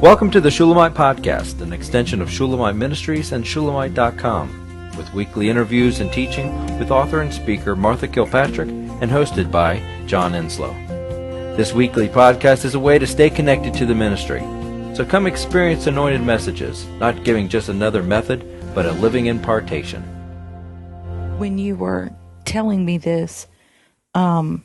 Welcome to the Shulamite Podcast, an extension of Shulamite Ministries and Shulamite.com, with weekly interviews and teaching with author and speaker Martha Kilpatrick and hosted by John Enslow. This weekly podcast is a way to stay connected to the ministry. So come experience anointed messages, not giving just another method, but a living impartation. When you were telling me this, what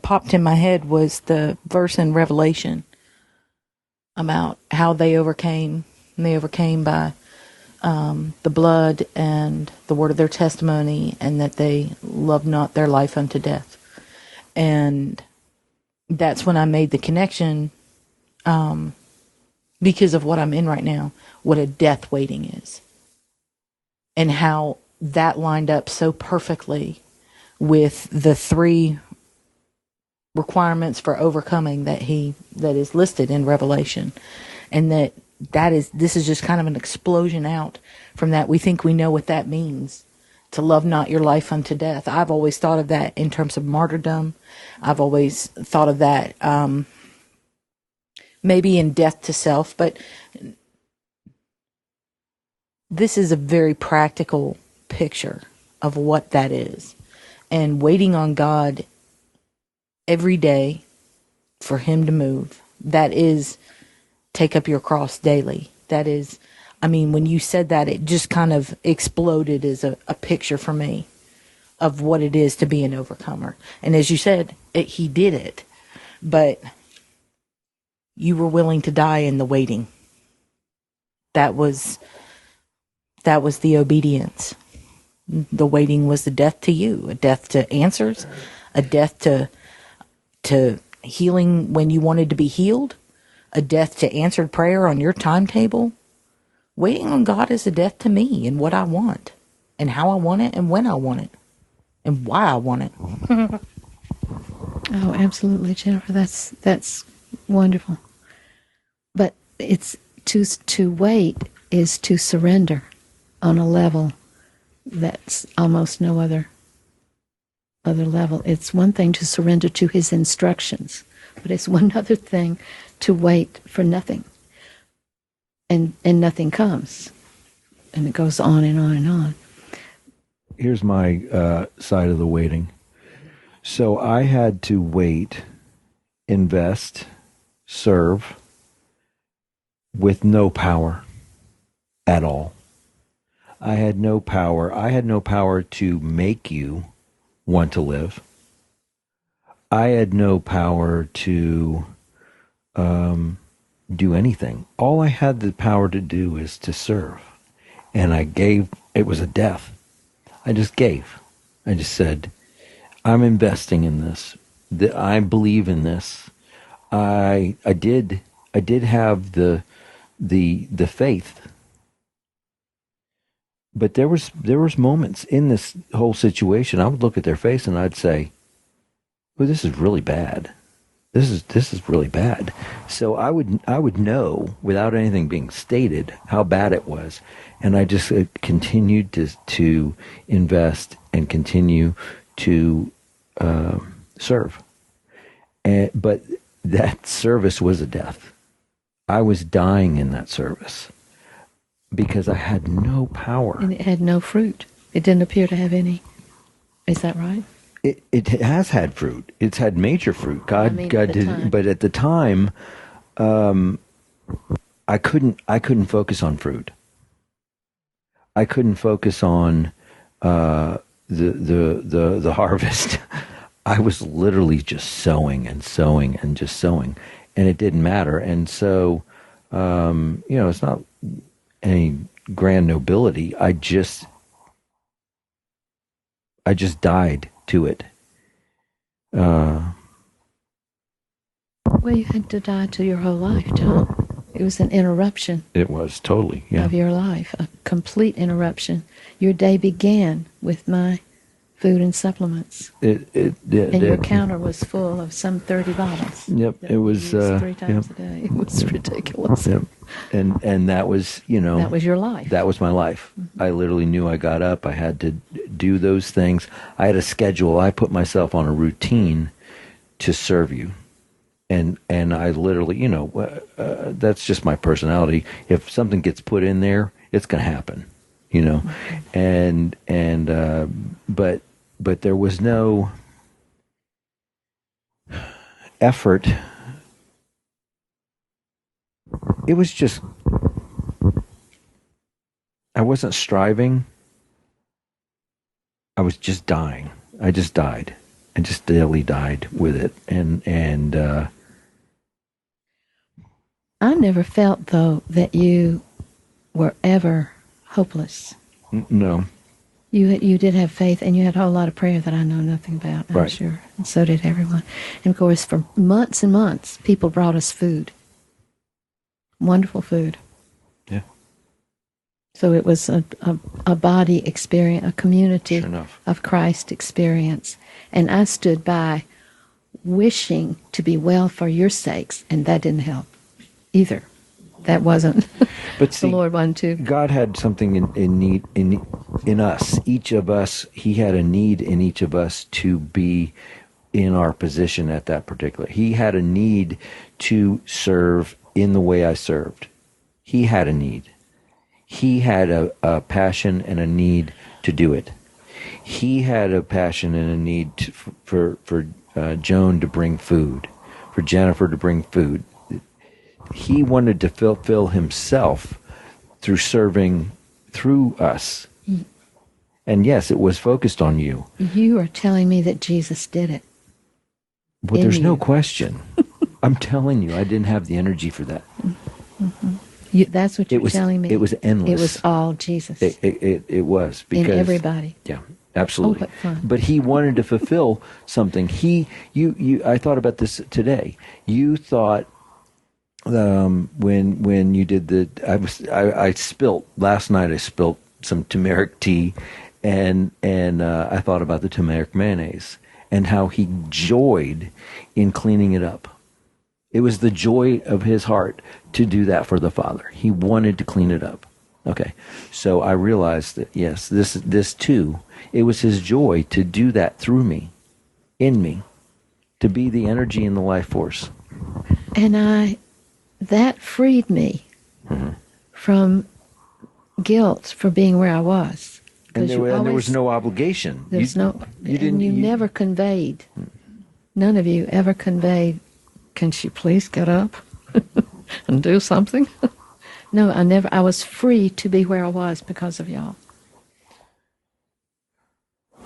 popped in my head was the verse in Revelation about how they overcame, and they overcame by the blood and the word of their testimony, and that they loved not their life unto death. And that's when I made the connection, because of what I'm in right now, what a death waiting is, and how that lined up so perfectly with the three requirements for overcoming that is listed in Revelation. And this is just kind of an explosion out from that. We think we know what that means, to love not your life unto death. I've always thought of that in terms of martyrdom. I've always thought of that maybe in death to self, but this is a very practical picture of what that is. And waiting on God every day for Him to move. That is, take up your cross daily. That is, when you said that, it just kind of exploded as a picture for me of what it is to be an overcomer. And as you said, He did it, but you were willing to die in the waiting. That was the obedience. The waiting was the death to you, a death to answers, a death to healing when you wanted to be healed, a death to answered prayer on your timetable. Waiting on God is a death to me and what I want, and how I want it, and when I want it, and why I want it. Oh, absolutely, Jennifer. That's wonderful. But it's to wait is to surrender on a level that's almost no other level. It's one thing to surrender to His instructions, but it's one other thing to wait for nothing. And nothing comes. And it goes on and on and on. Here's my side of the waiting. So I had to wait, invest, serve with no power at all. I had no power. I had no power to make you want to live. I had no power to do anything. All I had the power to do is to serve. And I gave. It was a death. I just gave. I just said, I'm investing in this. I believe in this. I did have the faith. But there was moments in this whole situation, I would look at their face and I'd say, well, this is really bad. This is really bad. So I would know without anything being stated how bad it was. And I just continued to invest and continue to serve. But that service was a death. I was dying in that service, because I had no power. And it had no fruit. It didn't appear to have any. Is that right? It has had fruit. It's had major fruit. God did, but at the time, I couldn't focus on fruit. I couldn't focus on the harvest. I was literally just sowing and sowing and just sowing, and it didn't matter. And so, it's not any grand nobility. I just died to it. Well, you had to die to your whole life, John. It was an interruption. It was totally, yeah. Of your life, a complete interruption. Your day began with my food and supplements. And your counter was full of some 30 bottles. Yep, it was 3 times a day. It was ridiculous. Yep. And that was, that was your life. That was my life. Mm-hmm. I literally knew I got up. I had to do those things. I had a schedule. I put myself on a routine to serve you. and I literally, that's just my personality. If something gets put in there, it's going to happen, and but there was no effort. It was just, I wasn't striving. I was just dying. I just died. I just daily died with it. And I never felt, though, that you were ever hopeless. No. You did have faith, and you had a whole lot of prayer that I know nothing about, I'm Right. sure. And so did everyone. And, of course, for months and months, people brought us food. Wonderful food. Yeah. So it was a body experience, a community Sure enough. of Christ experience. And I stood by wishing to be well for your sakes, and that didn't help either. That wasn't. But see, the Lord wanted to. God had something in need in us. Each of us, He had a need in each of us to be in our position at that particular. He had a need to serve in the way I served. He had a need. He had a passion and a need to do it. He had a passion and a need for Joan to bring food, for Jennifer to bring food. He wanted to fulfill himself through serving through us. And yes, it was focused on you. You are telling me that Jesus did it. But there's no you. question. I'm telling you, I didn't have the energy for that. Mm-hmm. That's what you're telling me. It was endless. It was all Jesus. It was. Because, in everybody. Yeah, absolutely. Oh, what fun. But he wanted to fulfill something. I thought about this today. You thought when you did I spilt last night. I spilt some turmeric tea, and I thought about the turmeric mayonnaise and how he joyed in cleaning it up. It was the joy of his heart to do that for the Father. He wanted to clean it up. Okay, so I realized that yes, this too. It was his joy to do that through me, in me, to be the energy and the life force. And that freed me from guilt for being where I was. And there was no obligation. You never conveyed. None of you ever conveyed, can she please get up and do something? No, I was free to be where I was because of y'all.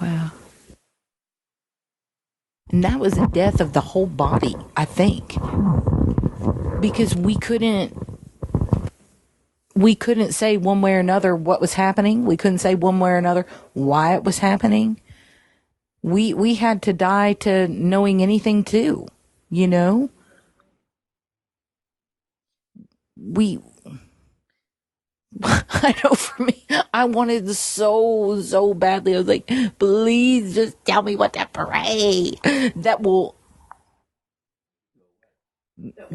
Wow. And that was the death of the whole body, I think. Because we couldn't say one way or another what was happening. We couldn't say one way or another why it was happening. We had to die to knowing anything too, I know for me, I wanted so badly. I was like, please just tell me what to pray. That will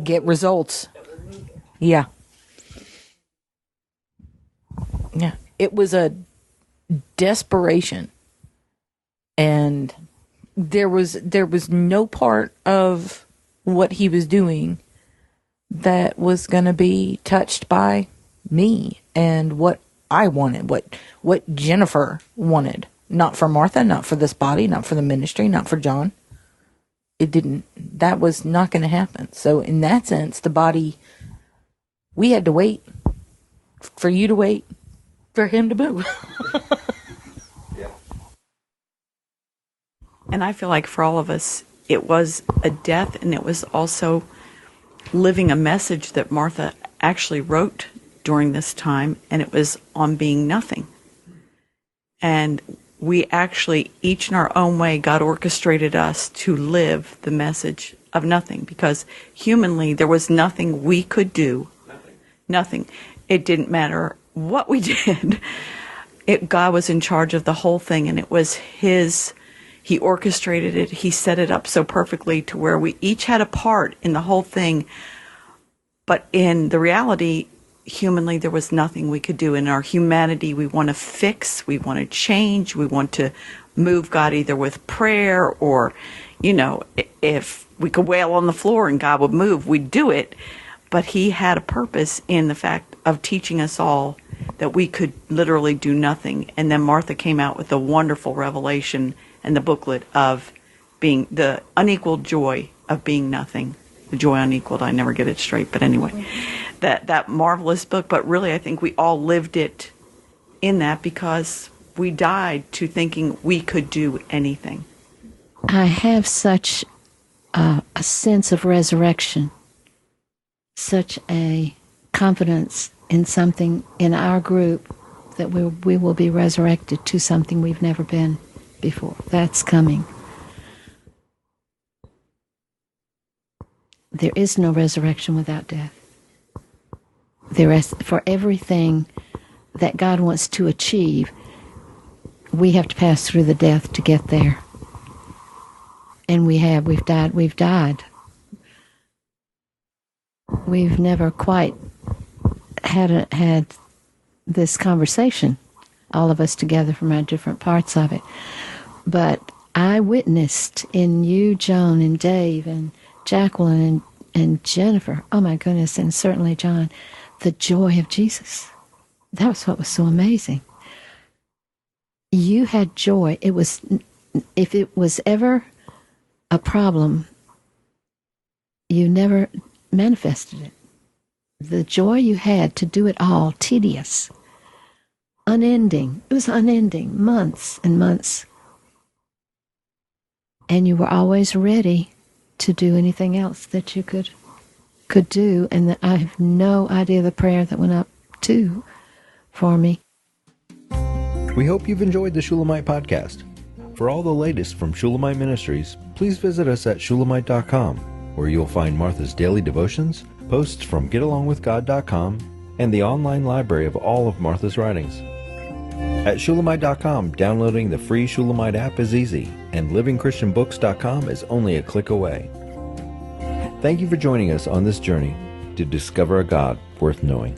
get results. Yeah. Yeah. It was a desperation. And there was no part of what he was doing that was going to be touched by me and what I wanted, what Jennifer wanted. Not for Martha, not for this body, not for the ministry, not for John. That was not going to happen. So in that sense, the body, we had to wait for you to wait for him to move. And I feel like for all of us, it was a death, and it was also living a message that Martha actually wrote during this time, and it was on being nothing. And we actually, each in our own way, God orchestrated us to live the message of nothing, because humanly there was nothing we could do. Nothing. It didn't matter what we did. God was in charge of the whole thing, and it was His. He orchestrated it. He set it up so perfectly to where we each had a part in the whole thing. But in the reality, humanly, there was nothing we could do. In our humanity, we want to fix, we want to change, we want to move God either with prayer or, if we could wail on the floor and God would move. We'd do it. But he had a purpose in the fact of teaching us all that we could literally do nothing. And then Martha came out with a wonderful revelation and the booklet of being the unequaled joy of being nothing. The joy unequaled, I never get it straight, but anyway. That marvelous book, but really I think we all lived it in that because we died to thinking we could do anything. I have such a sense of resurrection, such a confidence in something in our group that we will be resurrected to something we've never been before. That's coming. There is no resurrection without death. There is, for everything that God wants to achieve, we have to pass through the death to get there. And we've died. We've never quite had this conversation, all of us together from our different parts of it. But I witnessed in you, Joan, and Dave, and Jacqueline, and Jennifer, oh my goodness, and certainly John, the joy of Jesus. That was what was so amazing. You had joy. It was, if it was ever a problem, you never manifested it. The joy you had to do it all, tedious, unending. It was unending, months and months. And you were always ready to do anything else that you could do. And I have no idea the prayer that went up too for me. We hope you've enjoyed the Shulamite podcast. For all the latest from Shulamite Ministries, please visit us at Shulamite.com, where you'll find Martha's daily devotions, posts from GetAlongWithGod.com, and the online library of all of Martha's writings. At Shulamite.com, downloading the free Shulamite app is easy, and LivingChristianBooks.com is only a click away. Thank you for joining us on this journey to discover a God worth knowing.